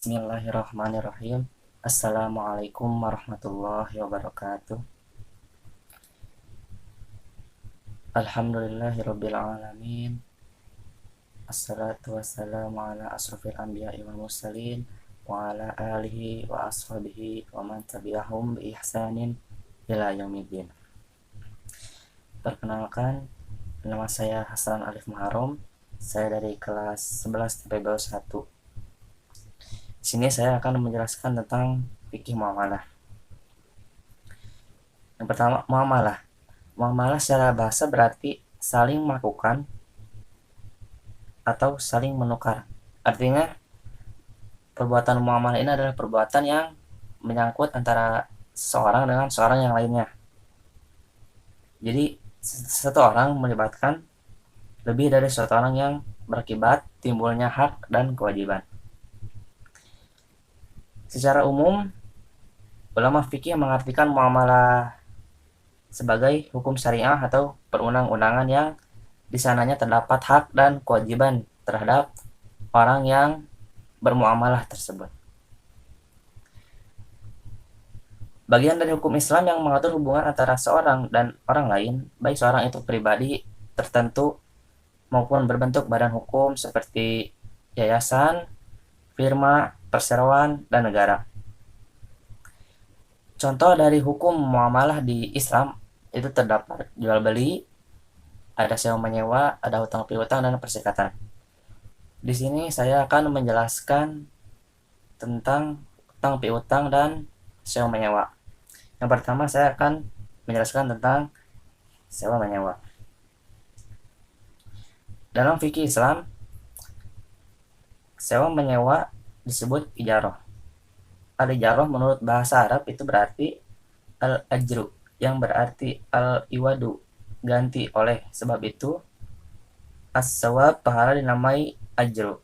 Bismillahirrahmanirrahim. Assalamualaikum warahmatullahi wabarakatuh. Alhamdulillahirabbil alamin. Assalatu wassalamu ala asrofil anbiya'i wal mursalin wa ala alihi wa ashabihi wa man tabi'ahum bi ihsanin ila yaumiddin. Perkenalkan, nama saya Hasan Alif Muharram. Saya dari kelas 11 TPB 1. Di sini saya akan menjelaskan tentang fikih muamalah. Yang pertama, muamalah. Muamalah secara bahasa berarti saling melakukan atau saling menukar. Artinya, perbuatan muamalah ini adalah perbuatan yang menyangkut antara seseorang dengan seorang yang lainnya. Jadi, satu orang melibatkan lebih dari satu orang yang berakibat timbulnya hak dan kewajiban. Secara umum, ulama fikih mengartikan muamalah sebagai hukum syariah atau perundang-undangan yang di sananya terdapat hak dan kewajiban terhadap orang yang bermuamalah tersebut. Bagian dari hukum Islam yang mengatur hubungan antara seorang dan orang lain, baik seorang itu pribadi tertentu maupun berbentuk badan hukum seperti yayasan, firma, perseroan, dan negara. Contoh dari hukum muamalah di Islam itu terdapat jual beli, ada sewa menyewa, ada hutang piutang, dan perserikatan. Di sini saya akan menjelaskan tentang hutang piutang dan sewa menyewa. Yang pertama saya akan menjelaskan tentang sewa menyewa. Dalam fikih Islam, sewa menyewa disebut ijarah. Al-ijarah menurut bahasa Arab itu berarti al-ajru, yang berarti al-iwadu, ganti oleh. Sebab itu as-sawab pahala dinamai ajru.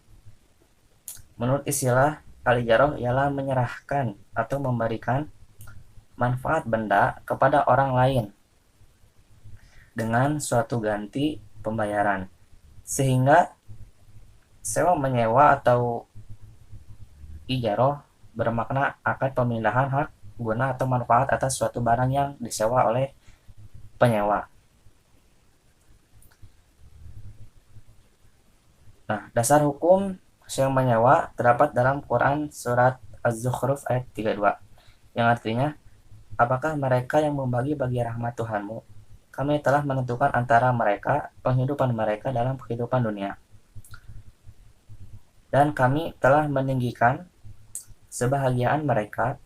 Menurut istilah, al-ijarah ialah menyerahkan atau memberikan manfaat benda kepada orang lain dengan suatu ganti pembayaran, sehingga sewa menyewa atau ijarah bermakna akad pemindahan hak guna atau manfaat atas suatu barang yang disewa oleh penyewa. Nah, dasar hukum sewa menyewa terdapat dalam Quran surat Az-Zukhruf ayat 32, yang artinya, apakah mereka yang membagi-bagi rahmat Tuhanmu? Kami telah menentukan antara mereka penghidupan mereka dalam kehidupan dunia, dan kami telah meninggikan sebahagian mereka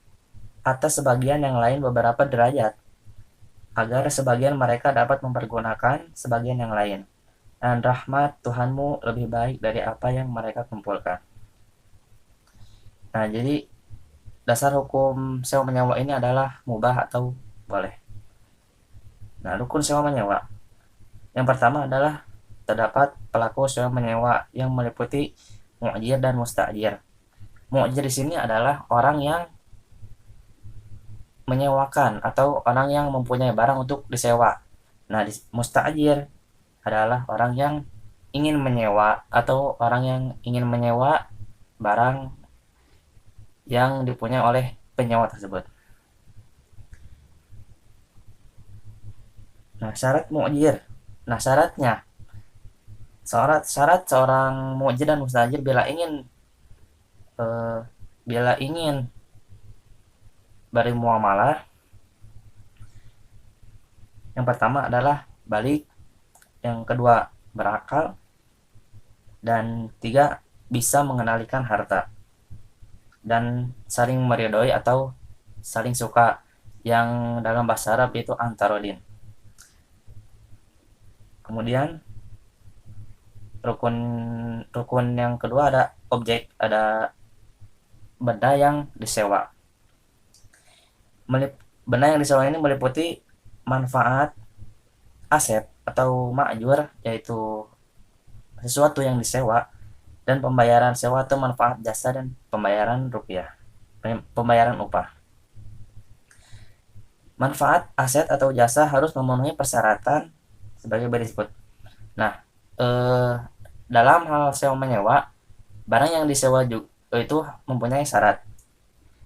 atas sebagian yang lain beberapa derajat, agar sebagian mereka dapat mempergunakan sebagian yang lain. Dan rahmat Tuhanmu lebih baik dari apa yang mereka kumpulkan. Nah, jadi dasar hukum sewa menyewa ini adalah mubah atau boleh. Nah, rukun sewa menyewa. Yang pertama adalah terdapat pelaku sewa menyewa yang meliputi mu'jir dan musta'jir. Mu'jir di sini adalah orang yang menyewakan atau orang yang mempunyai barang untuk disewa. Nah, musta'jir adalah orang yang ingin menyewa atau orang yang ingin menyewa barang yang dipunyai oleh penyewa tersebut. Nah, syarat mu'jir. Nah, syaratnya, syarat seorang mu'jir dan musta'jir bila ingin bermuamalah, yang pertama adalah balik, yang kedua berakal, dan tiga bisa mengenalikan harta, dan saling meridhoi atau saling suka, yang dalam bahasa Arab itu antarodin. Kemudian rukun yang kedua ada objek, ada benda yang disewa. Benda yang disewa ini meliputi manfaat, aset atau ma'jur, yaitu sesuatu yang disewa, dan pembayaran sewa atau manfaat jasa, dan pembayaran rupiah, pembayaran upah. Manfaat, aset atau jasa harus memenuhi persyaratan sebagai berikut. Nah, dalam hal sewa menyewa, barang yang disewa juga itu mempunyai syarat.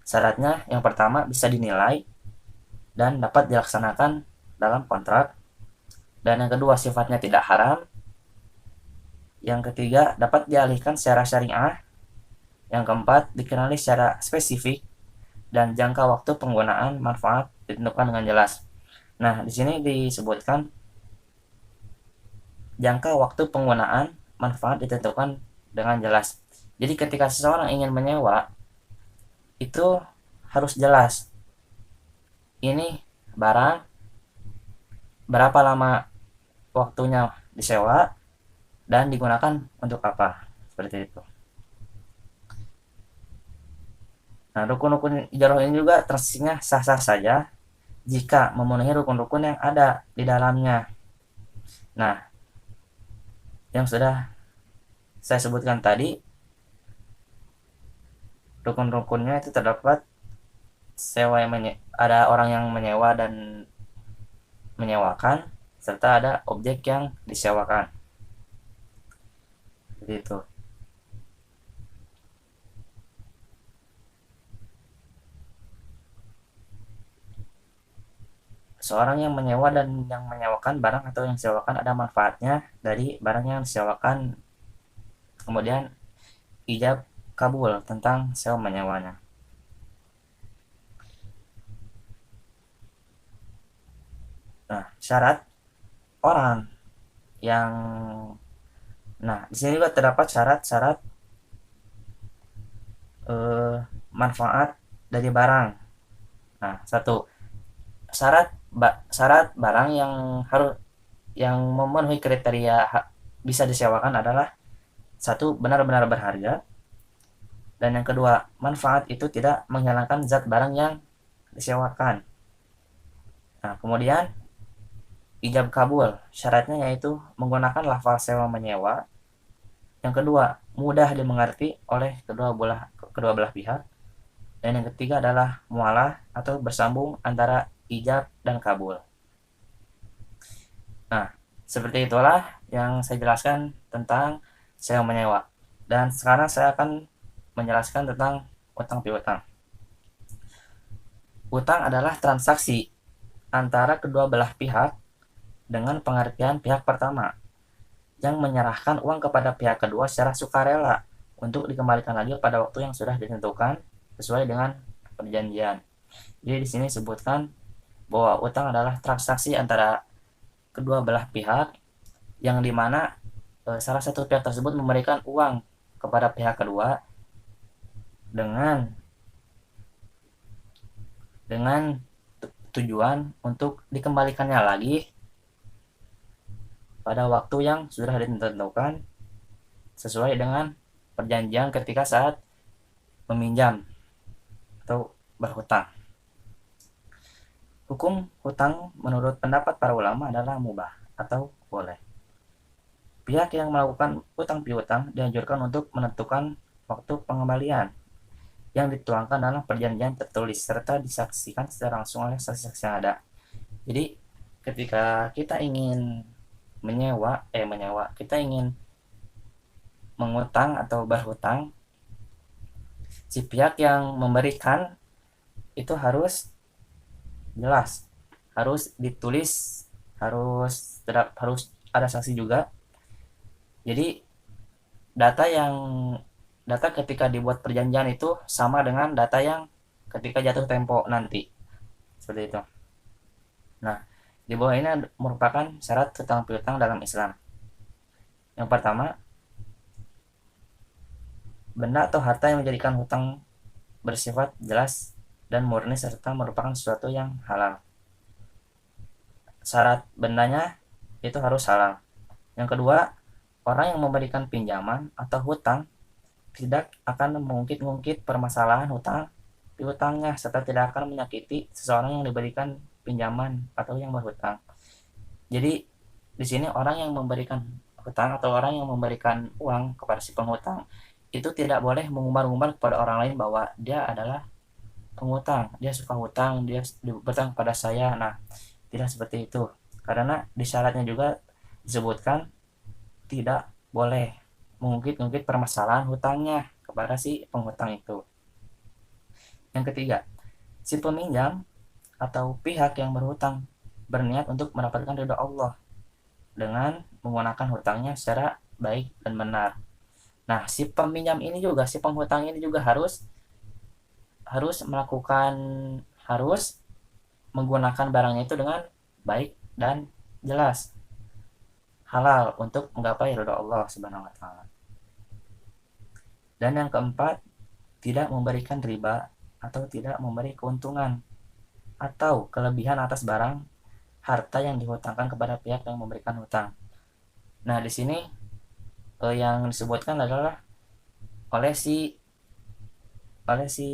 Syaratnya yang pertama bisa dinilai dan dapat dilaksanakan dalam kontrak. Dan yang kedua sifatnya tidak haram. Yang ketiga dapat dialihkan secara syariah. Yang keempat dikenali secara spesifik dan jangka waktu penggunaan manfaat ditentukan dengan jelas. Nah, di sini disebutkan jangka waktu penggunaan manfaat ditentukan dengan jelas. Jadi ketika seseorang ingin menyewa, itu harus jelas. Ini barang berapa lama waktunya disewa dan digunakan untuk apa. Seperti itu. Nah, rukun-rukun ijarah ini juga transaksinya sah-sah saja jika memenuhi rukun-rukun yang ada di dalamnya. Nah, yang sudah saya sebutkan tadi, rukun-rukunnya itu terdapat sewa yang ada orang yang menyewa dan menyewakan, serta ada objek yang disewakan. Seperti itu. Seorang yang menyewa dan yang menyewakan barang atau yang disewakan ada manfaatnya dari barang yang disewakan. Kemudian ijab kabul tentang sewa menyewanya. Nah, syarat orang yang di sini juga terdapat syarat-syarat manfaat dari barang. Nah, satu syarat barang yang memenuhi kriteria bisa disewakan adalah satu, benar-benar berharga, dan yang kedua, manfaat itu tidak menghilangkan zat barang yang disewakan. Nah, kemudian ijab kabul, syaratnya yaitu menggunakan lafal sewa menyewa. Yang kedua, mudah dimengerti oleh kedua belah pihak. Dan yang ketiga adalah mualah atau bersambung antara ijab dan kabul. Nah, seperti itulah yang saya jelaskan tentang sewa menyewa. Dan sekarang saya akan menjelaskan tentang utang piutang. Utang adalah transaksi antara kedua belah pihak dengan pengertian pihak pertama yang menyerahkan uang kepada pihak kedua secara sukarela untuk dikembalikan lagi pada waktu yang sudah ditentukan sesuai dengan perjanjian. Jadi di sini disebutkan bahwa utang adalah transaksi antara kedua belah pihak yang dimana salah satu pihak tersebut memberikan uang kepada pihak kedua dengan tujuan untuk dikembalikannya lagi pada waktu yang sudah ditentukan sesuai dengan perjanjian ketika saat meminjam atau berhutang. Hukum hutang menurut pendapat para ulama adalah mubah atau boleh. Pihak yang melakukan hutang piutang dianjurkan untuk menentukan waktu pengembalian yang dituangkan dalam perjanjian tertulis serta disaksikan secara langsung oleh saksi-saksi yang ada. Jadi ketika kita ingin kita ingin mengutang atau berhutang, si pihak yang memberikan itu harus jelas, harus ditulis, harus ada saksi juga. Jadi data ketika dibuat perjanjian itu sama dengan data yang ketika jatuh tempo nanti. Seperti itu. Nah, di bawah ini merupakan syarat hutang piutang dalam Islam. Yang pertama, benda atau harta yang menjadikan hutang bersifat jelas dan murni serta merupakan sesuatu yang halal. Syarat bendanya itu harus halal. Yang kedua, orang yang memberikan pinjaman atau hutang tidak akan mengungkit-ungkit permasalahan hutang piutangnya serta tidak akan menyakiti seseorang yang diberikan pinjaman atau yang berhutang. Jadi di sini orang yang memberikan hutang atau orang yang memberikan uang kepada si penghutang itu tidak boleh mengumbar-umbar kepada orang lain bahwa dia adalah penghutang, dia suka hutang, dia berhutang kepada saya. Nah, tidak seperti itu. Karena di syaratnya juga disebutkan tidak boleh mengungkit-ungkit permasalahan hutangnya. kepada si penghutang itu. Yang ketiga, si peminjam atau pihak yang berhutang berniat untuk mendapatkan ridho Allah dengan menggunakan hutangnya secara baik dan benar. Nah, si peminjam ini juga, si penghutang ini juga harus harus melakukan harus menggunakan barangnya itu dengan baik dan jelas, halal untuk menggapai ridho Allah Subhanahu wa taala. Dan yang keempat, tidak memberikan riba atau tidak memberi keuntungan atau kelebihan atas barang harta yang dihutangkan kepada pihak yang memberikan hutang. Nah, di sini yang disebutkan adalah oleh si oleh si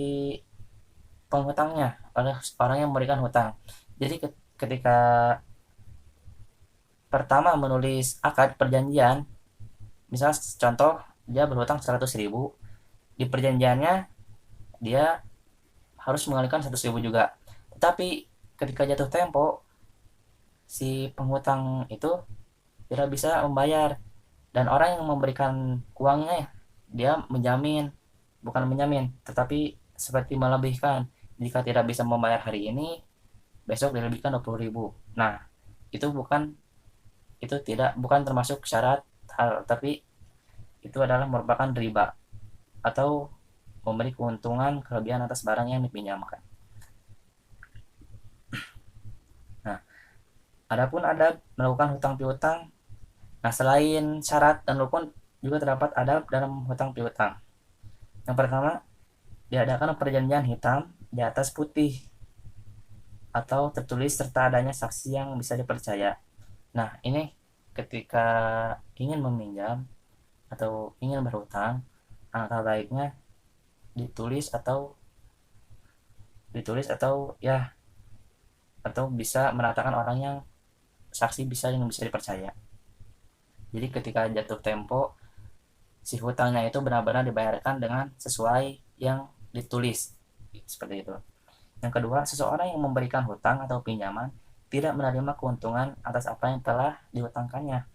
penghutangnya, oleh orang yang memberikan hutang. Jadi ketika pertama menulis akad perjanjian, misal contoh dia berhutang 100.000, di perjanjiannya dia harus mengalihkan 100.000 juga. Tetapi ketika jatuh tempo, si penghutang itu tidak bisa membayar, dan orang yang memberikan uangnya dia menjamin, bukan menjamin, tetapi seperti melebihkan, jika tidak bisa membayar hari ini, besok dilebihkan 20.000. Nah, itu bukan termasuk syarat hal, tapi itu adalah merupakan riba atau memberi keuntungan kelebihan atas barang yang dipinjamkan. Nah, adapun adab melakukan hutang piutang. Nah, selain syarat dan rukun, juga terdapat adab dalam hutang piutang. Yang pertama, diadakan perjanjian hitam di atas putih atau tertulis serta adanya saksi yang bisa dipercaya. Nah, ini ketika ingin meminjam atau ingin berhutang, angka baiknya ditulis atau ya, atau bisa menatakan orang yang saksi yang bisa dipercaya. Jadi ketika jatuh tempo, si hutangnya itu benar-benar dibayarkan dengan sesuai yang ditulis, seperti itu. Yang kedua, seseorang yang memberikan hutang atau pinjaman tidak menerima keuntungan atas apa yang telah dihutangkannya.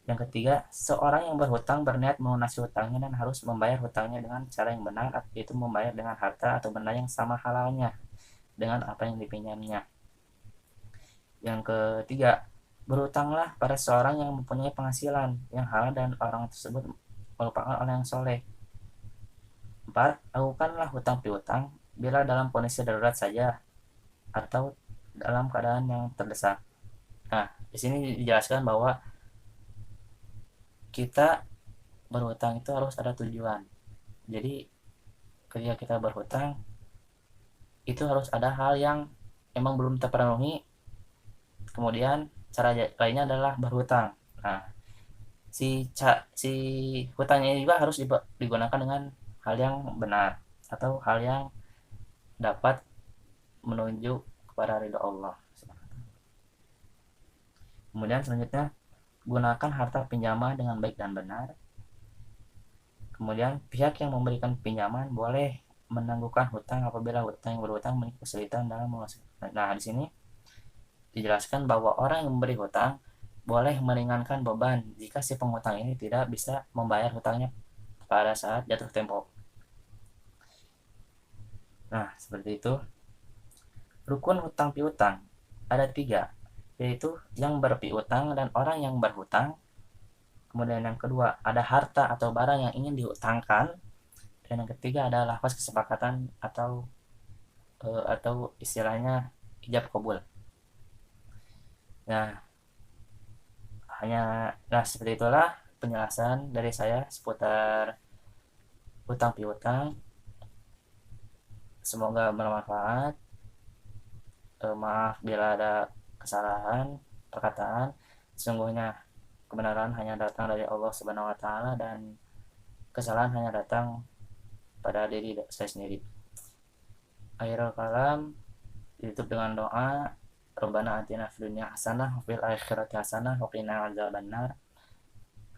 Yang ketiga, seorang yang berhutang berniat melunasi hutangnya dan harus membayar hutangnya dengan cara yang benar, yaitu membayar dengan harta atau benda yang sama halalnya dengan apa yang dipinjamnya. Yang ketiga, berhutanglah pada seorang yang mempunyai penghasilan yang halal dan orang tersebut merupakan orang yang soleh. 4. Lakukanlah hutang piutang bila dalam kondisi darurat saja atau dalam keadaan yang terdesak. Nah, di sini dijelaskan bahwa kita berhutang itu harus ada tujuan. Jadi ketika kita berhutang itu harus ada hal yang emang belum terpenuhi, kemudian cara lainnya adalah berhutang. Nah, si hutangnya juga harus digunakan dengan hal yang benar atau hal yang dapat menuju kepada ridho Allah. Kemudian selanjutnya, gunakan harta pinjaman dengan baik dan benar. Kemudian pihak yang memberikan pinjaman boleh menangguhkan hutang apabila hutang yang berhutang memiliki kesulitan dalam menguasai. Nah, di sini dijelaskan bahwa orang yang memberi hutang boleh meringankan beban jika si penghutang ini tidak bisa membayar hutangnya pada saat jatuh tempo. Nah, seperti itu. Rukun hutang piutang ada 3, yaitu yang berpiutang dan orang yang berhutang. Kemudian yang kedua, ada harta atau barang yang ingin dihutangkan. Dan yang ketiga adalah lafaz kesepakatan atau istilahnya ijab kabul. Nah, seperti itulah penjelasan dari saya seputar hutang piutang. Semoga bermanfaat. Maaf bila ada kesalahan perkataan. Sesungguhnya kebenaran hanya datang dari Allah Subhanahu wa taala dan kesalahan hanya datang pada diri saya sendiri. Akhirul kalam ditutup dengan doa, Rabbana atina fid dunya hasanah wa fil akhirati hasanah wa qina adzabannar.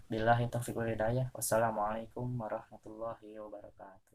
Billahi taufiq wal hidayah. Wassalamualaikum warahmatullahi wabarakatuh.